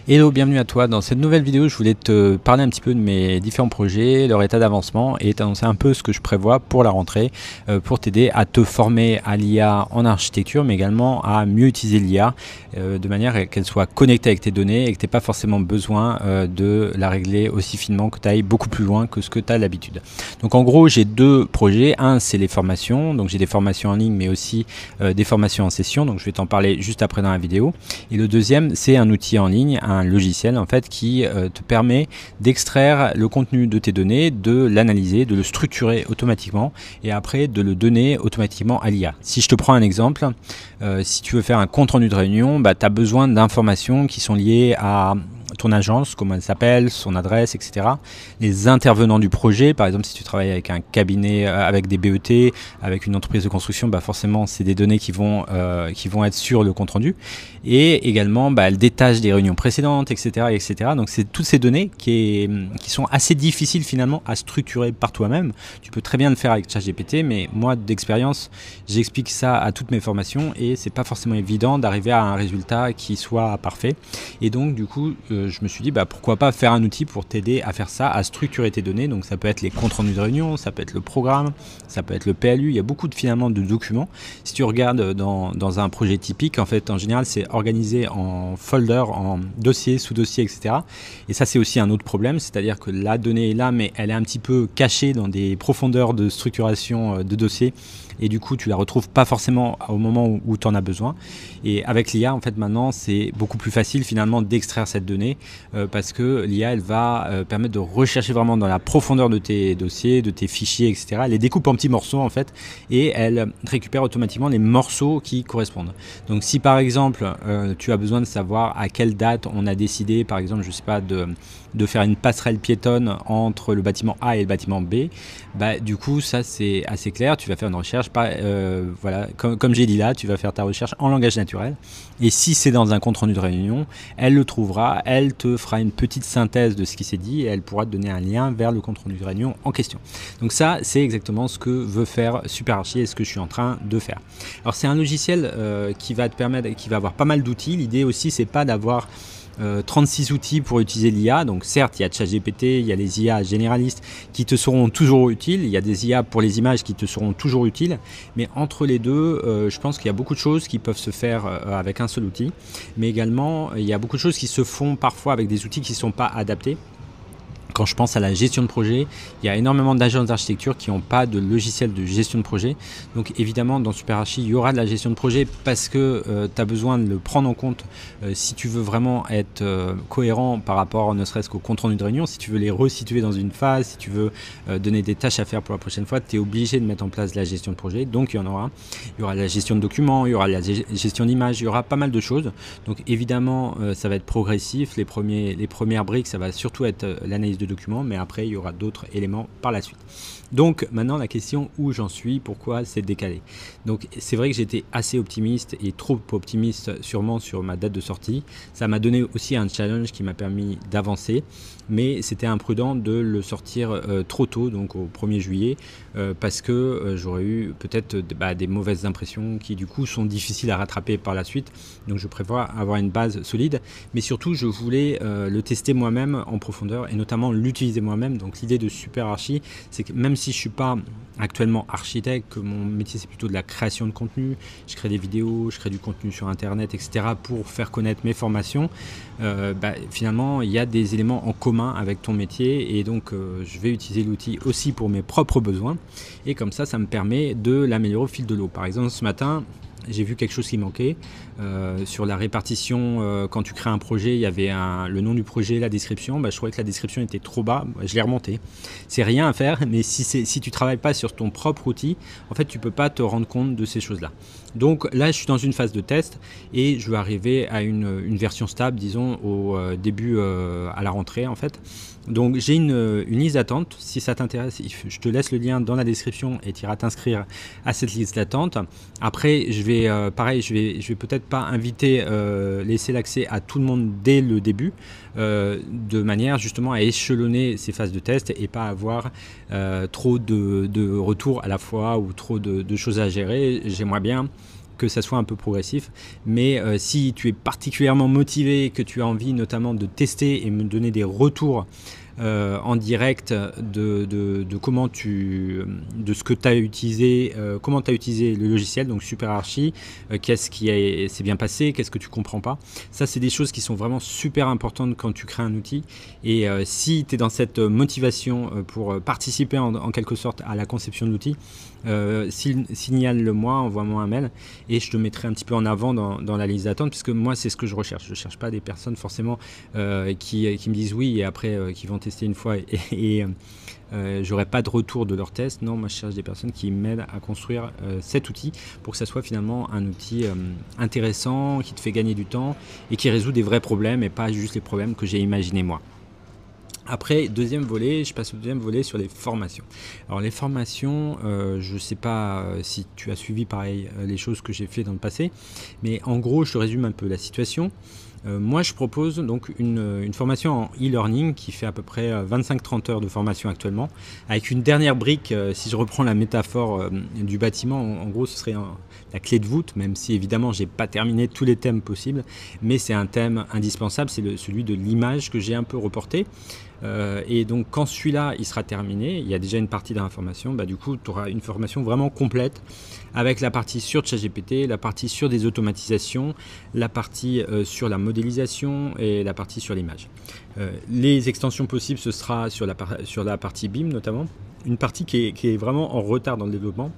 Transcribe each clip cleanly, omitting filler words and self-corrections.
Hello, bienvenue à toi. Dans cette nouvelle vidéo, je voulais te parler un petit peu de mes différents projets, leur état d'avancement et t'annoncer un peu ce que je prévois pour la rentrée, pour t'aider à te former à l'IA en architecture, mais également à mieux utiliser l'IA de manière qu'elle soit connectée avec tes données et que tu n'aies pas forcément besoin de la régler aussi finement, que tu ailles beaucoup plus loin que ce que tu as l'habitude. Donc en gros, j'ai deux projets. Un, c'est les formations. Donc j'ai des formations en ligne, mais aussi des formations en session. Donc je vais t'en parler juste après dans la vidéo. Et le deuxième, c'est un outil en ligne, un logiciel en fait qui te permet d'extraire le contenu de tes données, de l'analyser, de le structurer automatiquement et après de le donner automatiquement à l'IA. Si je te prends un exemple, si tu veux faire un compte rendu de réunion, tu as besoin d'informations qui sont liées à ton agence, comment elle s'appelle, son adresse, etc. Les intervenants du projet, par exemple si tu travailles avec un cabinet, avec des BET, avec une entreprise de construction, forcément c'est des données qui vont être sur le compte rendu. Et également le détache des réunions précédentes, etc. etc. Donc c'est toutes ces données qui sont assez difficiles finalement à structurer par toi-même. Tu peux très bien le faire avec ChatGPT, mais moi d'expérience, j'explique ça à toutes mes formations et c'est pas forcément évident d'arriver à un résultat qui soit parfait. Et donc du coup, je me suis dit pourquoi pas faire un outil pour t'aider à faire ça, à structurer tes données. Donc ça peut être les comptes rendus de réunion, ça peut être le programme, ça peut être le PLU. Il y a beaucoup finalement de documents. Si tu regardes dans un projet typique, en fait en général c'est organisé en folder, en dossier, sous-dossier, etc. Et ça c'est aussi un autre problème, c'est-à-dire que la donnée est là, mais elle est un petit peu cachée dans des profondeurs de structuration de dossier. Et du coup tu la retrouves pas forcément au moment où tu en as besoin. Et avec l'IA en fait maintenant c'est beaucoup plus facile finalement d'extraire cette donnée parce que l'IA elle va permettre de rechercher vraiment dans la profondeur de tes dossiers, de tes fichiers, etc. Elle les découpe en petits morceaux en fait et elle récupère automatiquement les morceaux qui correspondent. Donc si par exemple tu as besoin de savoir à quelle date on a décidé par exemple je sais pas de faire une passerelle piétonne entre le bâtiment A et le bâtiment B, du coup ça c'est assez clair, tu vas faire une recherche voilà, comme j'ai dit là, tu vas faire ta recherche en langage naturel et si c'est dans un compte rendu de réunion, elle le trouvera, elle te fera une petite synthèse de ce qui s'est dit et elle pourra te donner un lien vers le compte rendu de réunion en question. Donc ça c'est exactement ce que veut faire SuperArchi et ce que je suis en train de faire. Alors c'est un logiciel qui va te permettre, qui va avoir pas mal d'outils. L'idée aussi c'est pas d'avoir 36 outils pour utiliser l'IA. Donc certes, il y a ChatGPT, il y a les IA généralistes qui te seront toujours utiles, il y a des IA pour les images qui te seront toujours utiles, mais entre les deux, je pense qu'il y a beaucoup de choses qui peuvent se faire avec un seul outil, mais également, il y a beaucoup de choses qui se font parfois avec des outils qui ne sont pas adaptés. Quand je pense à la gestion de projet, il y a énormément d'agences d'architecture qui n'ont pas de logiciel de gestion de projet. Donc évidemment, dans SuperArchi, il y aura de la gestion de projet parce que tu as besoin de le prendre en compte si tu veux vraiment être cohérent par rapport ne serait-ce qu'au compte rendu de réunion. Si tu veux les resituer dans une phase, si tu veux donner des tâches à faire pour la prochaine fois, tu es obligé de mettre en place la gestion de projet. Donc il y en aura. Il y aura la gestion de documents, il y aura la gestion d'images, il y aura pas mal de choses. Donc évidemment, ça va être progressif. Les premières briques, ça va surtout être l'analyse de documents, mais après il y aura d'autres éléments par la suite. Donc maintenant la question où j'en suis, pourquoi c'est décalé. Donc c'est vrai que j'étais assez optimiste et trop optimiste sûrement sur ma date de sortie. Ça m'a donné aussi un challenge qui m'a permis d'avancer, mais c'était imprudent de le sortir trop tôt, donc au 1er juillet, parce que j'aurais eu peut-être des mauvaises impressions qui du coup sont difficiles à rattraper par la suite. Donc je prévois avoir une base solide, mais surtout je voulais le tester moi-même en profondeur et notamment l'utiliser moi-même. Donc l'idée de SuperArchi, c'est que même si je ne suis pas actuellement architecte, que mon métier c'est plutôt de la création de contenu, je crée des vidéos, je crée du contenu sur internet, etc. pour faire connaître mes formations, finalement il y a des éléments en commun avec ton métier et donc je vais utiliser l'outil aussi pour mes propres besoins et comme ça me permet de l'améliorer au fil de l'eau. Par exemple ce matin, j'ai vu quelque chose qui manquait sur la répartition. Quand tu crées un projet, il y avait le nom du projet, la description. Je trouvais que la description était trop bas. Je l'ai remonté. C'est rien à faire, mais si tu travailles pas sur ton propre outil, en fait, tu peux pas te rendre compte de ces choses-là. Donc là, je suis dans une phase de test et je vais arriver à une version stable, disons, au début à la rentrée, en fait. Donc j'ai une liste d'attente. Si ça t'intéresse, je te laisse le lien dans la description et tu iras t'inscrire à cette liste d'attente. Après, je vais peut-être pas inviter, laisser l'accès à tout le monde dès le début, de manière justement à échelonner ces phases de test et pas avoir trop de retours à la fois ou trop de choses à gérer. J'aimerais bien que ça soit un peu progressif. Mais si tu es particulièrement motivé, que tu as envie notamment de tester et me donner des retours en direct de comment de ce que tu as utilisé, comment tu as utilisé le logiciel, donc SuperArchi, qu'est-ce qui s'est bien passé, qu'est-ce que tu comprends pas. Ça, c'est des choses qui sont vraiment super importantes quand tu crées un outil. Et si tu es dans cette motivation pour participer en quelque sorte à la conception de l'outil, signale-le-moi, envoie-moi un mail et je te mettrai un petit peu en avant dans la liste d'attente, puisque moi c'est ce que je recherche. Je ne cherche pas des personnes forcément qui me disent oui et après qui vont tester une fois et j'aurai pas de retour de leur test. Non, moi je cherche des personnes qui m'aident à construire cet outil pour que ça soit finalement un outil intéressant, qui te fait gagner du temps et qui résout des vrais problèmes et pas juste les problèmes que j'ai imaginés moi. Après, je passe au deuxième volet sur les formations. Alors les formations, je ne sais pas si tu as suivi pareil les choses que j'ai fait dans le passé, mais en gros, je te résume un peu la situation. Moi, je propose donc une formation en e-learning qui fait à peu près 25-30 heures de formation actuellement, avec une dernière brique, si je reprends la métaphore du bâtiment, en gros, ce serait la clé de voûte, même si évidemment, je n'ai pas terminé tous les thèmes possibles, mais c'est un thème indispensable, c'est celui de l'image que j'ai un peu reporté. Et donc quand celui-là il sera terminé, il y a déjà une partie dans la formation, du coup tu auras une formation vraiment complète avec la partie sur ChatGPT, la partie sur des automatisations, la partie sur la modélisation et la partie sur l'image. Les extensions possibles, ce sera sur la partie BIM notamment, une partie qui est vraiment en retard dans le développement.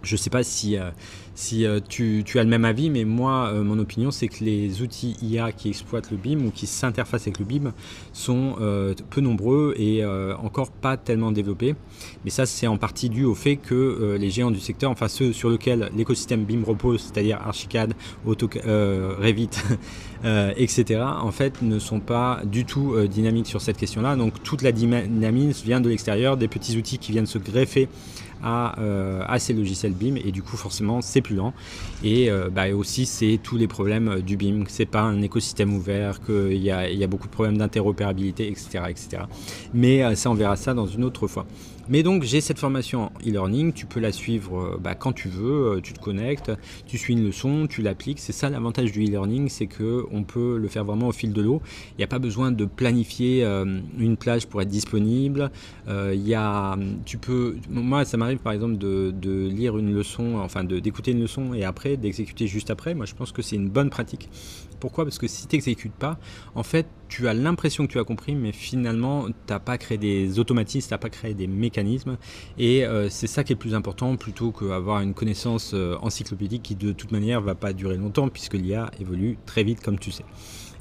Je ne sais pas si tu as le même avis, mais moi, mon opinion, c'est que les outils IA qui exploitent le BIM ou qui s'interfacent avec le BIM sont peu nombreux et encore pas tellement développés. Mais ça, c'est en partie dû au fait que les géants du secteur, enfin ceux sur lesquels l'écosystème BIM repose, c'est-à-dire Archicad, Revit, etc., en fait, ne sont pas du tout dynamiques sur cette question-là. Donc toute la dynamisme vient de l'extérieur, des petits outils qui viennent se greffer à ces logiciels BIM, et du coup forcément c'est plus lent et aussi c'est tous les problèmes du BIM, c'est pas un écosystème ouvert, qu'il y a beaucoup de problèmes d'interopérabilité, etc. Mais ça, on verra ça dans une autre fois. Mais donc j'ai cette formation en e-learning, tu peux la suivre quand tu veux, tu te connectes, tu suis une leçon, tu l'appliques. C'est ça l'avantage du e-learning, c'est qu'on peut le faire vraiment au fil de l'eau. Il n'y a pas besoin de planifier une plage pour être disponible. Moi ça m'arrive par exemple de lire une leçon, enfin d'écouter une leçon et après d'exécuter juste après. Moi je pense que c'est une bonne pratique. Pourquoi ? Parce que si tu n'exécutes pas, en fait tu as l'impression que tu as compris, mais finalement tu n'as pas créé des automatismes, tu n'as pas créé des mécanismes, et c'est ça qui est le plus important, plutôt qu'avoir une connaissance encyclopédique qui de toute manière va pas durer longtemps, puisque l'IA évolue très vite comme tu sais.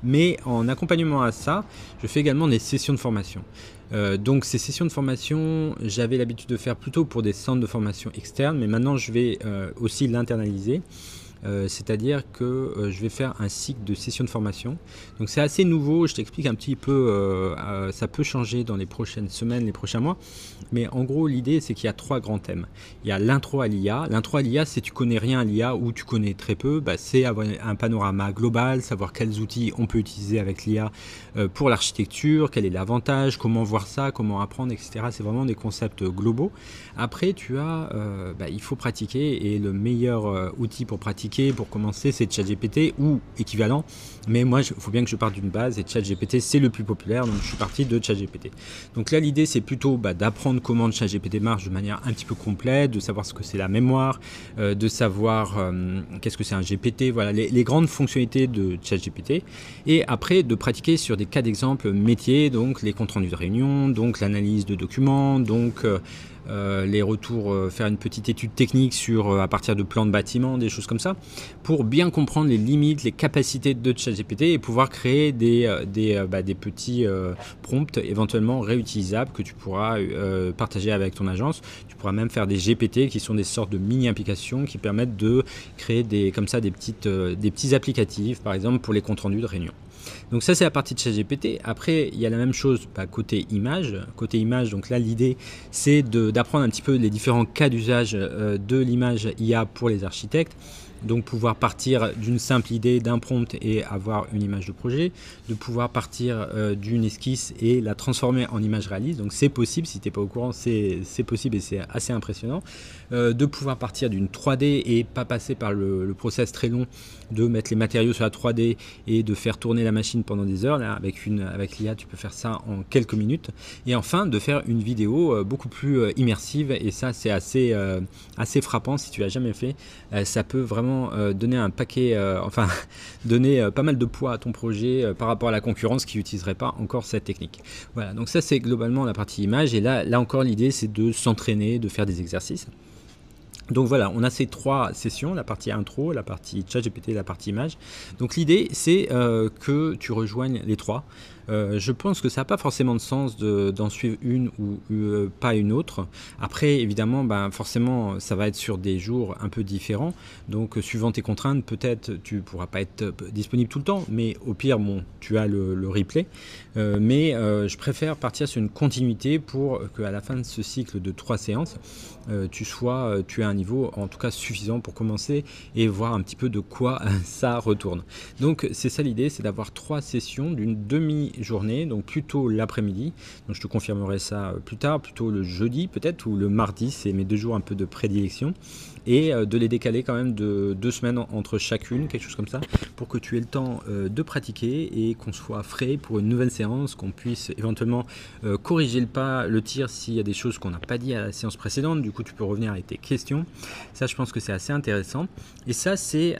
Mais en accompagnement à ça, je fais également des sessions de formation. Donc ces sessions de formation, j'avais l'habitude de faire plutôt pour des centres de formation externes, mais maintenant je vais aussi l'internaliser. C'est-à-dire que je vais faire un cycle de sessions de formation. Donc c'est assez nouveau, je t'explique un petit peu, ça peut changer dans les prochaines semaines, les prochains mois, mais en gros l'idée c'est qu'il y a 3 grands thèmes. Il y a l'intro à l'IA. L'intro à l'IA, si tu connais rien à l'IA ou tu connais très peu, c'est avoir un panorama global, savoir quels outils on peut utiliser avec l'IA pour l'architecture, quel est l'avantage, comment voir ça, comment apprendre, etc. C'est vraiment des concepts globaux. Après tu as, il faut pratiquer, et le meilleur outil pour pratiquer, pour commencer, c'est ChatGPT ou équivalent, mais moi il faut bien que je parte d'une base, et ChatGPT c'est le plus populaire, donc je suis parti de ChatGPT. Donc là l'idée c'est plutôt d'apprendre comment ChatGPT marche de manière un petit peu complète, de savoir ce que c'est la mémoire, de savoir qu'est-ce que c'est un GPT, voilà les grandes fonctionnalités de ChatGPT, et après de pratiquer sur des cas d'exemple métiers, donc les comptes rendus de réunion, donc l'analyse de documents, donc les retours, faire une petite étude technique à partir de plans de bâtiments, des choses comme ça, pour bien comprendre les limites, les capacités de ChatGPT et pouvoir créer des petits prompts éventuellement réutilisables que tu pourras partager avec ton agence. Tu pourras même faire des GPT qui sont des sortes de mini-applications qui permettent de créer des petits applicatifs, par exemple pour les comptes rendus de réunion. Donc ça c'est la partie de ChatGPT. Après il y a la même chose côté image. Côté image, donc là l'idée c'est d'apprendre un petit peu les différents cas d'usage de l'image IA pour les architectes. Donc pouvoir partir d'une simple idée, d'un prompt et avoir une image de projet, de pouvoir partir d'une esquisse et la transformer en image réaliste. Donc c'est possible, si tu n'es pas au courant, c'est possible et c'est assez impressionnant. De pouvoir partir d'une 3D et pas passer par le process très long de mettre les matériaux sur la 3D et de faire tourner la machine pendant des heures. Là, avec l'IA, tu peux faire ça en quelques minutes. Et enfin, de faire une vidéo beaucoup plus immersive, et ça c'est assez frappant. Si tu l'as jamais fait, ça peut vraiment donner un paquet, donner pas mal de poids à ton projet par rapport à la concurrence qui n'utiliserait pas encore cette technique. Voilà, donc ça c'est globalement la partie image, et là encore l'idée c'est de s'entraîner, de faire des exercices. Donc voilà, on a ces 3 sessions, la partie intro, la partie ChatGPT, la partie image. Donc l'idée c'est que tu rejoignes les 3. Je pense que ça n'a pas forcément de sens d'en suivre une ou pas une autre. Après, évidemment, forcément, ça va être sur des jours un peu différents. Donc, suivant tes contraintes, peut-être tu ne pourras pas être disponible tout le temps. Mais au pire, bon, tu as le replay. Je préfère partir sur une continuité pour qu'à la fin de ce cycle de 3 séances, tu aies un niveau en tout cas suffisant pour commencer et voir un petit peu de quoi ça retourne. Donc, c'est ça l'idée, c'est d'avoir 3 sessions d'une demi-journée, donc plutôt l'après-midi. Donc je te confirmerai ça plus tard, plutôt le jeudi peut-être, ou le mardi, c'est mes 2 jours un peu de prédilection, et de les décaler quand même de 2 semaines entre chacune, quelque chose comme ça, pour que tu aies le temps de pratiquer et qu'on soit frais pour une nouvelle séance, qu'on puisse éventuellement corriger le tir s'il y a des choses qu'on n'a pas dit à la séance précédente. Du coup tu peux revenir avec tes questions. Ça, je pense que c'est assez intéressant, et ça c'est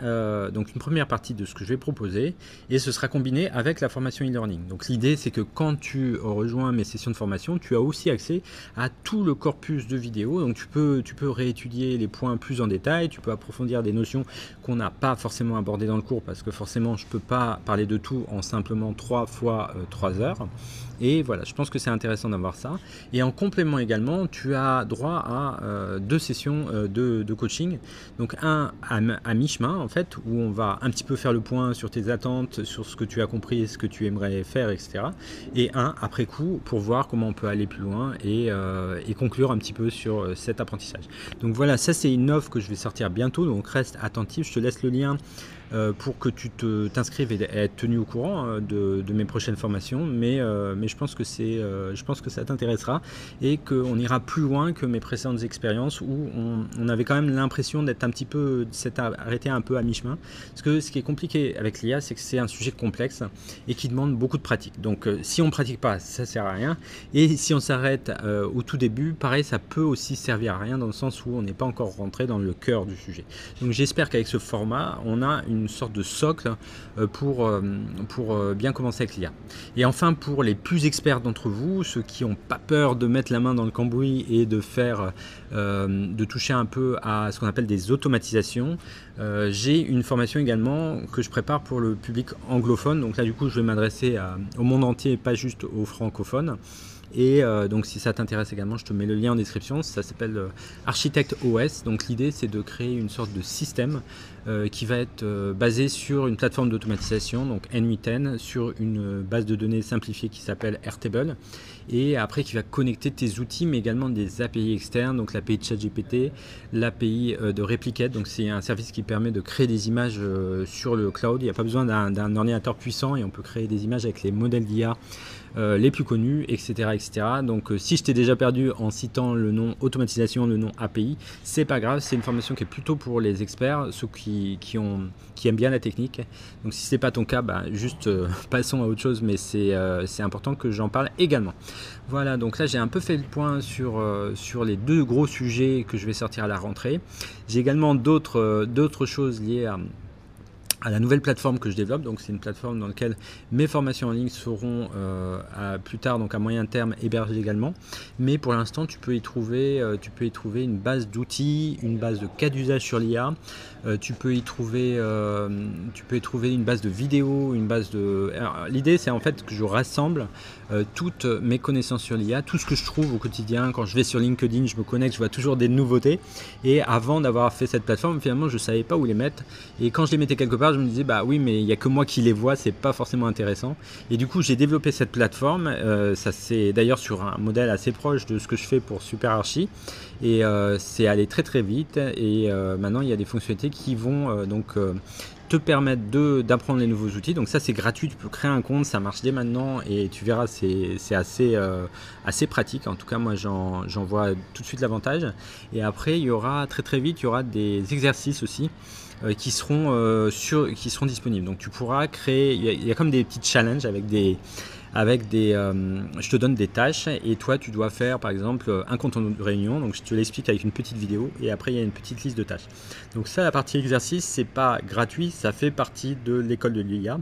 donc une première partie de ce que je vais proposer, et ce sera combiné avec la formation e-learning. Donc l'idée c'est que quand tu rejoins mes sessions de formation, tu as aussi accès à tout le corpus de vidéos. Donc tu peux réétudier les points plus en détail, tu peux approfondir des notions qu'on n'a pas forcément abordées dans le cours, parce que forcément je peux pas parler de tout en simplement 3 fois 3 heures. Et voilà, je pense que c'est intéressant d'avoir ça. Et en complément également, tu as droit à 2 sessions de coaching. Donc un à mi-chemin en fait, où on va un petit peu faire le point sur tes attentes, sur ce que tu as compris, ce que tu aimerais faire, etc. Et un après coup pour voir comment on peut aller plus loin et conclure un petit peu sur cet apprentissage. Donc voilà, ça c'est une offre que je vais sortir bientôt, donc reste attentif. Je te laisse le lien pour que tu t'inscrives et être tenu au courant de mes prochaines formations, mais je pense que ça t'intéressera et qu'on ira plus loin que mes précédentes expériences où on avait quand même l'impression d'être un petit peu, s'être arrêté un peu à mi-chemin, parce que ce qui est compliqué avec l'IA, c'est que c'est un sujet complexe et qui demande beaucoup de pratique. Donc si on ne pratique pas, ça sert à rien, et si on s'arrête au tout début, pareil, ça peut aussi servir à rien, dans le sens où on n'est pas encore rentré dans le cœur du sujet. Donc j'espère qu'avec ce format, on a une sorte de socle pour bien commencer avec l'IA. Et enfin, pour les plus experts d'entre vous, ceux qui n'ont pas peur de mettre la main dans le cambouis et de toucher un peu à ce qu'on appelle des automatisations, j'ai une formation également que je prépare pour le public anglophone. Donc là du coup je vais m'adresser au monde entier, pas juste aux francophones. Et donc si ça t'intéresse également, je te mets le lien en description. Ça s'appelle Architect OS. Donc l'idée c'est de créer une sorte de système qui va être basé sur une plateforme d'automatisation, donc N8N, sur une base de données simplifiée qui s'appelle Airtable, et après qui va connecter tes outils mais également des API externes, donc l'API de ChatGPT, l'API de Replicate. Donc c'est un service qui permet de créer des images sur le cloud. Il n'y a pas besoin d'un ordinateur puissant et on peut créer des images avec les modèles d'IA les plus connus, etc. etc. Donc si je t'ai déjà perdu en citant le nom automatisation, le nom API, c'est pas grave, c'est une formation qui est plutôt pour les experts, ceux qui aiment bien la technique. Donc si c'est pas ton cas, juste passons à autre chose, mais c'est important que j'en parle également. Voilà, donc là j'ai un peu fait le point sur les 2 gros sujets que je vais sortir à la rentrée. J'ai également d'autres choses liées à la nouvelle plateforme que je développe. Donc c'est une plateforme dans laquelle mes formations en ligne seront plus tard, donc à moyen terme, hébergées également. Mais pour l'instant tu peux y trouver une base d'outils, une base de cas d'usage sur l'IA, tu peux y trouver une base de vidéos, une base de... L'idée c'est en fait que je rassemble toutes mes connaissances sur l'IA, tout ce que je trouve au quotidien. Quand je vais sur LinkedIn, je me connecte, je vois toujours des nouveautés, et avant d'avoir fait cette plateforme, finalement je ne savais pas où les mettre, et quand je les mettais quelque part, départ, je me disais, bah oui, mais il n'y a que moi qui les vois, c'est pas forcément intéressant. Et du coup, j'ai développé cette plateforme. Ça c'est d'ailleurs sur un modèle assez proche de ce que je fais pour SuperArchi. Et c'est allé très très vite. Et maintenant, il y a des fonctionnalités qui vont te permettre d'apprendre les nouveaux outils. Donc ça, c'est gratuit, tu peux créer un compte, ça marche dès maintenant et tu verras, c'est assez pratique. En tout cas, moi, j'en vois tout de suite l'avantage. Et après, il y aura très vite, il y aura des exercices aussi qui seront disponibles. Donc tu pourras créer, il y a comme des petits challenges avec des je te donne des tâches et toi tu dois faire par exemple un compte de réunion, donc je te l'explique avec une petite vidéo et après il y a une petite liste de tâches. Donc ça, la partie exercice, c'est pas gratuit, ça fait partie de l'école de l'IA,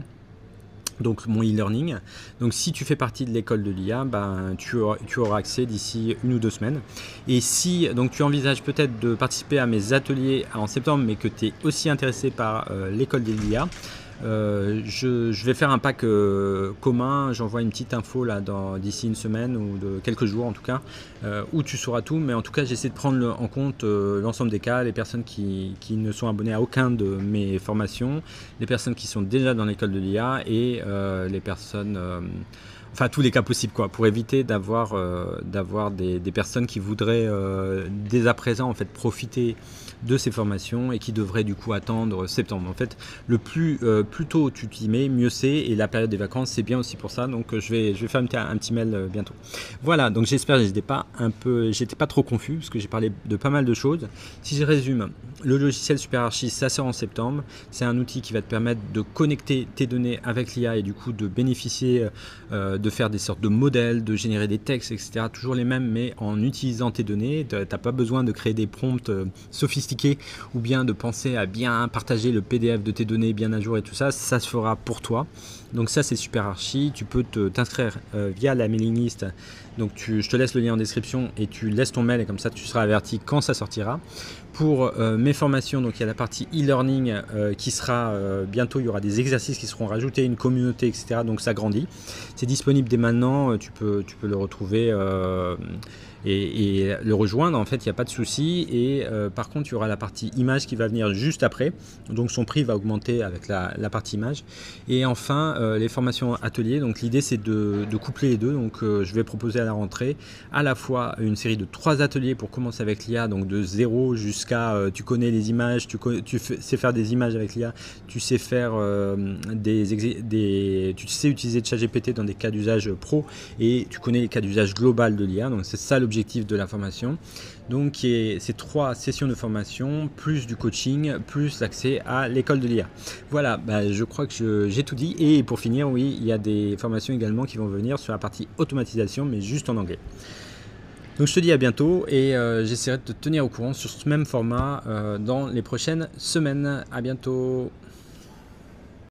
donc mon e-learning. Donc si tu fais partie de l'école de l'IA, ben, tu auras accès d'ici 1 ou 2 semaines. Et si donc tu envisages peut-être de participer à mes ateliers en septembre, mais que tu es aussi intéressé par l'école de l'IA, je vais faire un pack commun. J'envoie une petite info là d'ici une semaine ou de quelques jours en tout cas, où tu sauras tout. Mais en tout cas, j'essaie de prendre en compte l'ensemble des cas, les personnes qui ne sont abonnées à aucun de mes formations, les personnes qui sont déjà dans l'école de l'IA et les personnes... enfin tous les cas possibles quoi, pour éviter d'avoir des personnes qui voudraient dès à présent en fait profiter de ces formations et qui devraient du coup attendre septembre. En fait, le plus tôt tu t'y mets, mieux c'est, et la période des vacances c'est bien aussi pour ça. Donc je vais faire un petit mail bientôt. Voilà, donc j'espère que j'étais pas trop confus parce que j'ai parlé de pas mal de choses. Si je résume, le logiciel SuperArchi, ça sort en septembre. C'est un outil qui va te permettre de connecter tes données avec l'IA et du coup de bénéficier de faire des sortes de modèles, de générer des textes, etc. Toujours les mêmes, mais en utilisant tes données. Tu n'as pas besoin de créer des prompts sophistiqués ou bien de penser à bien partager le PDF de tes données bien à jour et tout ça. Ça se fera pour toi. Donc ça, c'est SuperArchi. Tu peux t'inscrire via la mailing list. Donc je te laisse le lien en description et tu laisses ton mail et comme ça tu seras averti quand ça sortira. Pour mes formations, donc il y a la partie e-learning qui sera bientôt, il y aura des exercices qui seront rajoutés, une communauté, etc. Donc ça grandit. C'est disponible dès maintenant, tu peux le retrouver et le rejoindre, en fait il n'y a pas de souci. Et par contre il y aura la partie image qui va venir juste après, donc son prix va augmenter avec la partie image. Et enfin les formations ateliers, donc l'idée c'est de coupler les deux. Donc je vais proposer à la rentrée à la fois une série de 3 ateliers pour commencer avec l'IA, donc de 0 jusqu'à tu connais les images, tu sais faire des images avec l'IA, tu sais faire tu sais utiliser ChatGPT dans des cas d'usage pro et tu connais les cas d'usage global de l'IA. Donc c'est ça l'objectif de la formation. Donc c'est 3 sessions de formation plus du coaching plus l'accès à l'école de l'IA. Voilà, bah, je crois que j'ai tout dit. Et pour finir, oui, il y a des formations également qui vont venir sur la partie automatisation, mais juste en anglais. Donc je te dis à bientôt et j'essaierai de te tenir au courant sur ce même format dans les prochaines semaines. À bientôt.